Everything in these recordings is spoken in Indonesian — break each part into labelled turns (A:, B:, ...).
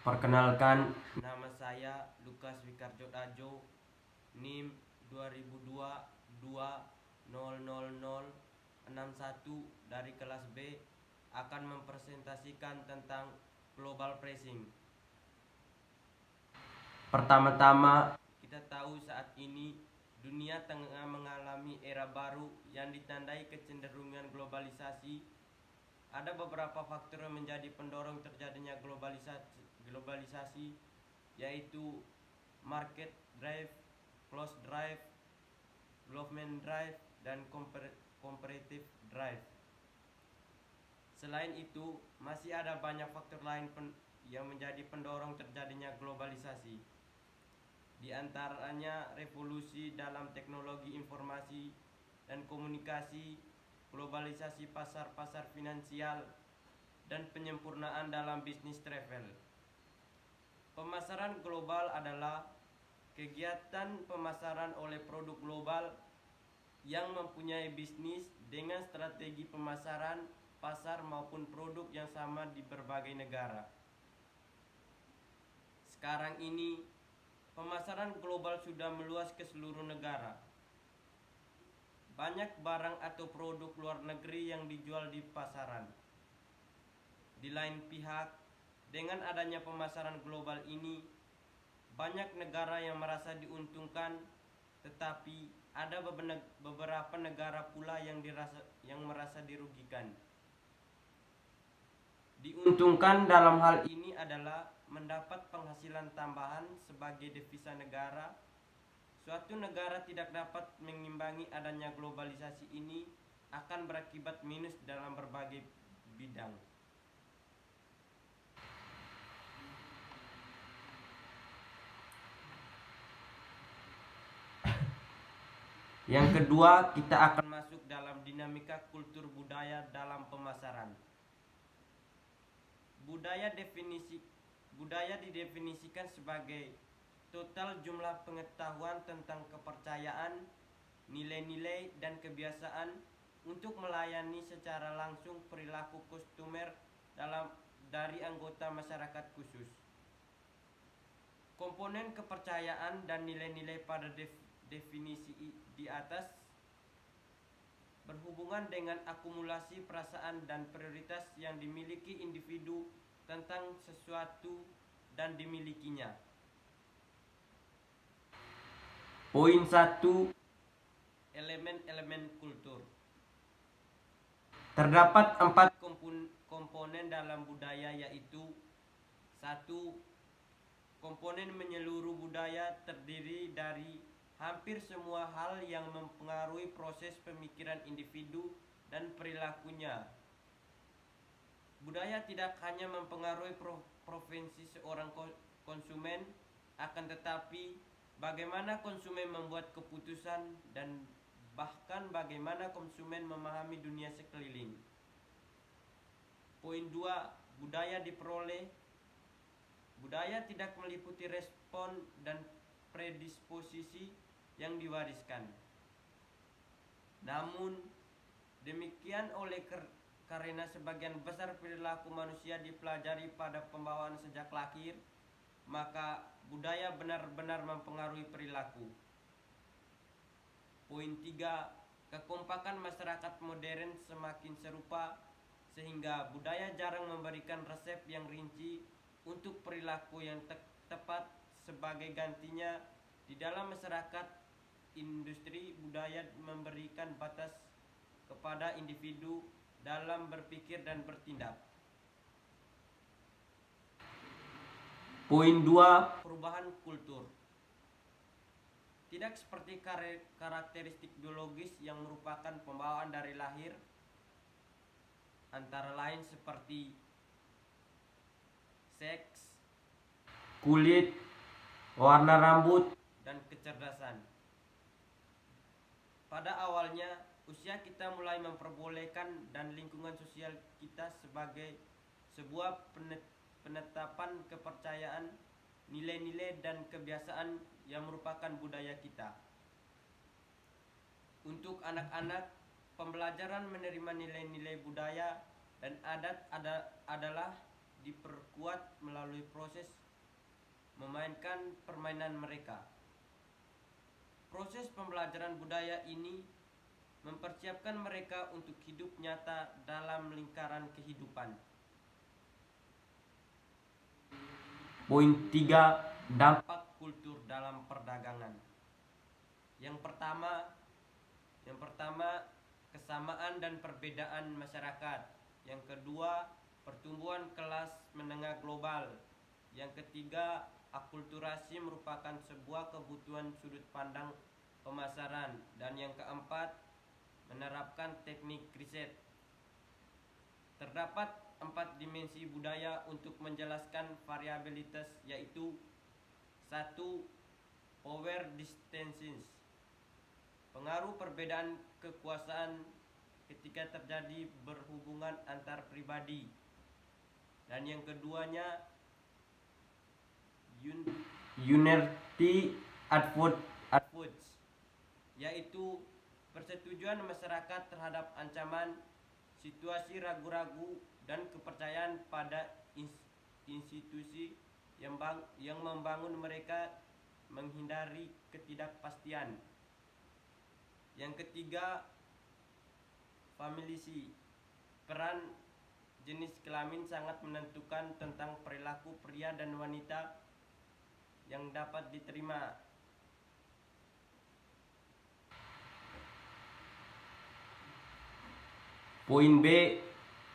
A: Perkenalkan, nama saya Lukas Wikarjo Dajo, NIM 2022-200061 dari kelas B, akan mempresentasikan tentang global pricing. Pertama-tama, kita tahu saat ini dunia tengah mengalami era baru yang ditandai kecenderungan globalisasi. Ada beberapa faktor yang menjadi pendorong terjadinya globalisasi, yaitu market drive, close drive, development drive, dan comparative drive. Selain itu, masih ada banyak faktor lain yang menjadi pendorong terjadinya globalisasi. Di antaranya revolusi dalam teknologi informasi dan komunikasi, globalisasi pasar-pasar finansial, dan penyempurnaan dalam bisnis travel. Pemasaran global adalah kegiatan pemasaran oleh produk global yang mempunyai bisnis dengan strategi pemasaran, pasar maupun produk yang sama di berbagai negara. Sekarang ini, pemasaran global sudah meluas ke seluruh negara. Banyak barang atau produk luar negeri yang dijual di pasaran. Di lain pihak, dengan adanya pemasaran global ini, banyak negara yang merasa diuntungkan, tetapi ada beberapa negara pula yang merasa dirugikan. Diuntungkan dalam hal ini adalah mendapat penghasilan tambahan sebagai devisa negara. Suatu negara tidak dapat mengimbangi adanya globalisasi ini akan berakibat minus dalam berbagai bidang. Yang kedua, kita akan masuk dalam dinamika kultur budaya dalam pemasaran. Budaya didefinisikan sebagai total jumlah pengetahuan tentang kepercayaan, nilai-nilai, dan kebiasaan untuk melayani secara langsung perilaku konsumer dari anggota masyarakat khusus. Komponen kepercayaan dan nilai-nilai pada definisi di atas berhubungan dengan akumulasi perasaan dan prioritas yang dimiliki individu tentang sesuatu dan dimilikinya. Poin 1. Elemen-elemen kultur. Terdapat 4 komponen dalam budaya, yaitu 1. Komponen menyeluruh budaya terdiri dari hampir semua hal yang mempengaruhi proses pemikiran individu dan perilakunya. Budaya tidak hanya mempengaruhi preferensi seorang konsumen, akan tetapi bagaimana konsumen membuat keputusan dan bahkan bagaimana konsumen memahami dunia sekeliling. Poin 2. Budaya diperoleh. Budaya tidak meliputi respon dan predisposisi yang diwariskan. Namun demikian karena sebagian besar perilaku manusia dipelajari pada pembawaan sejak lahir, maka budaya benar-benar mempengaruhi perilaku. Poin 3. Kekompakan masyarakat modern semakin serupa, sehingga budaya jarang memberikan resep yang rinci untuk perilaku yang tepat. Sebagai gantinya, di dalam masyarakat industri, budaya memberikan batas kepada individu dalam berpikir dan bertindak. Poin 2. Perubahan kultur. Tidak seperti karakteristik biologis yang merupakan pembawaan dari lahir, antara lain seperti seks, kulit, warna rambut, dan kecerdasan. Pada awalnya, usia kita mulai memperbolehkan dan lingkungan sosial kita sebagai sebuah penetapan kepercayaan, nilai-nilai, dan kebiasaan yang merupakan budaya kita. Untuk anak-anak, pembelajaran menerima nilai-nilai budaya dan adat adalah diperkuat melalui proses memainkan permainan mereka. Proses pembelajaran budaya ini mempersiapkan mereka untuk hidup nyata dalam lingkaran kehidupan. Poin 3, dampak kultur dalam perdagangan. Yang pertama, kesamaan dan perbedaan masyarakat. Yang kedua, pertumbuhan kelas menengah global. Yang ketiga, akulturasi merupakan sebuah kebutuhan sudut pandang pemasaran. Dan yang keempat, menerapkan teknik riset. Terdapat 4 dimensi budaya untuk menjelaskan variabilitas, yaitu 1. Power distances, pengaruh perbedaan kekuasaan ketika terjadi berhubungan antar pribadi. Dan yang keduanya, unity advocates, yaitu persetujuan masyarakat terhadap ancaman, situasi ragu-ragu, dan kepercayaan pada institusi yang membangun mereka menghindari ketidakpastian. Yang ketiga, familisi, peran jenis kelamin sangat menentukan tentang perilaku pria dan wanita yang dapat diterima. Poin B,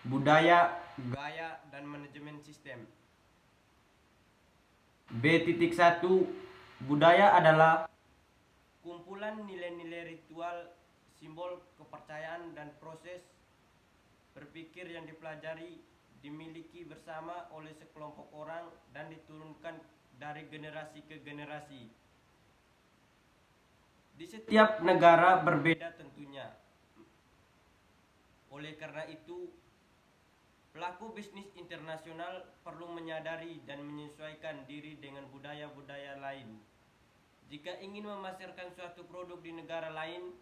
A: budaya, gaya, dan manajemen sistem. B.1, budaya adalah kumpulan nilai-nilai ritual, simbol kepercayaan, dan proses berpikir yang dipelajari, dimiliki bersama oleh sekelompok orang, dan diturunkan dari generasi ke generasi. Di setiap negara berbeda tentunya. Oleh karena itu, pelaku bisnis internasional perlu menyadari dan menyesuaikan diri dengan budaya-budaya lain. Jika ingin memasarkan suatu produk di negara lain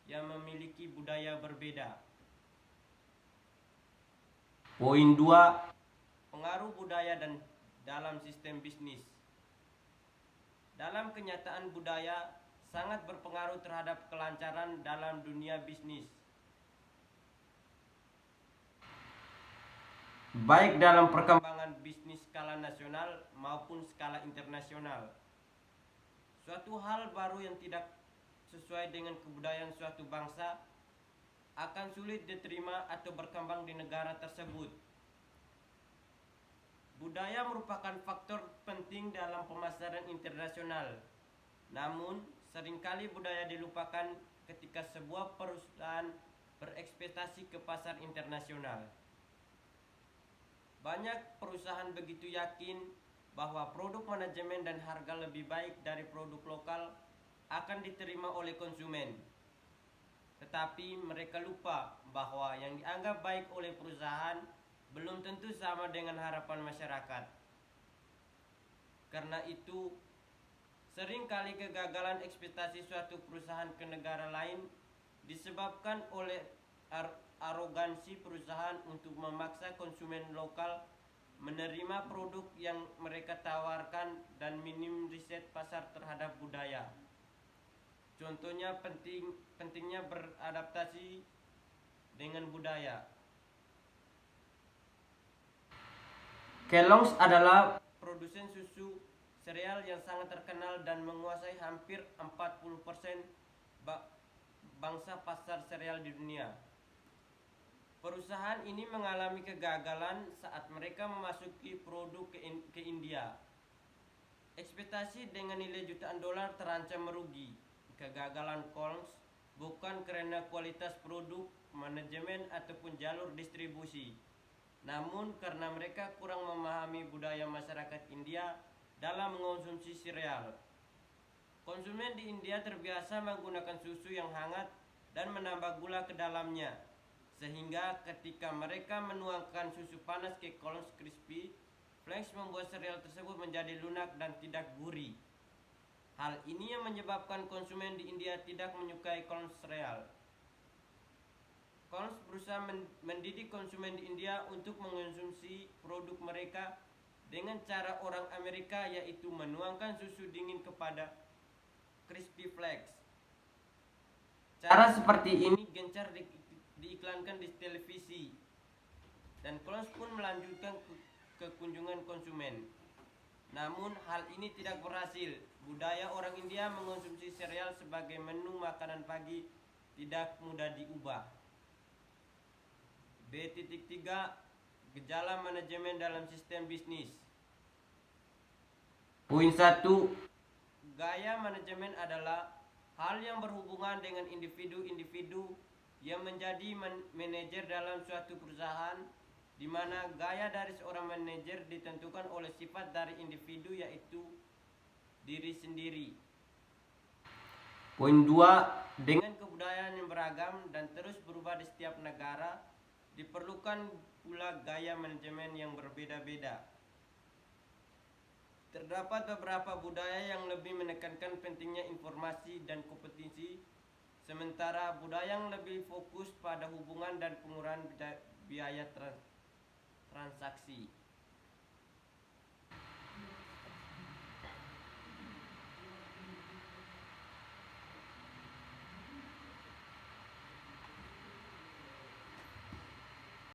A: yang memiliki budaya berbeda. Poin 2, pengaruh budaya dan dalam sistem bisnis. Dalam kenyataan, budaya sangat berpengaruh terhadap kelancaran dalam dunia bisnis, baik dalam perkembangan bisnis skala nasional maupun skala internasional. Suatu hal baru yang tidak sesuai dengan kebudayaan suatu bangsa akan sulit diterima atau berkembang di negara tersebut. Budaya merupakan faktor penting dalam pemasaran internasional. Namun, seringkali budaya dilupakan ketika sebuah perusahaan berekspektasi ke pasar internasional. Banyak perusahaan begitu yakin bahwa produk manajemen dan harga lebih baik dari produk lokal akan diterima oleh konsumen. Tetapi mereka lupa bahwa yang dianggap baik oleh perusahaan belum tentu sama dengan harapan masyarakat. Karena itu, seringkali kegagalan ekspektasi suatu perusahaan ke negara lain disebabkan oleh arogansi perusahaan untuk memaksa konsumen lokal menerima produk yang mereka tawarkan dan minim riset pasar terhadap budaya. Contohnya pentingnya beradaptasi dengan budaya. Kellogg's adalah produsen susu sereal yang sangat terkenal dan menguasai hampir 40% bangsa pasar sereal di dunia. Perusahaan ini mengalami kegagalan saat mereka memasuki produk ke India. Ekspektasi dengan nilai jutaan dolar terancam merugi. Kegagalan Kellogg's bukan karena kualitas produk, manajemen, ataupun jalur distribusi, namun karena mereka kurang memahami budaya masyarakat India dalam mengonsumsi sereal. Konsumen di India terbiasa menggunakan susu yang hangat dan menambah gula ke dalamnya, sehingga ketika mereka menuangkan susu panas ke Kellogg's Crispy Flakes membuat sereal tersebut menjadi lunak dan tidak gurih. Hal ini yang menyebabkan konsumen di India tidak menyukai Kellogg's sereal. Collins berusaha mendidik konsumen di India untuk mengonsumsi produk mereka dengan cara orang Amerika, yaitu menuangkan susu dingin kepada crispy flakes. Cara seperti ini gencar diiklankan di televisi, dan Collins pun melanjutkan ke kunjungan konsumen. Namun hal ini tidak berhasil. Budaya orang India mengonsumsi sereal sebagai menu makanan pagi tidak mudah diubah. B.3 Gejala manajemen dalam sistem bisnis. Poin 1. Gaya manajemen adalah hal yang berhubungan dengan individu-individu yang menjadi manajer dalam suatu perusahaan, di mana gaya dari seorang manajer ditentukan oleh sifat dari individu, yaitu diri sendiri. Poin 2. Dengan kebudayaan yang beragam dan terus berubah di setiap negara, diperlukan pula gaya manajemen yang berbeda-beda. Terdapat beberapa budaya yang lebih menekankan pentingnya informasi dan kompetisi, sementara budaya yang lebih fokus pada hubungan dan pengurangan biaya transaksi.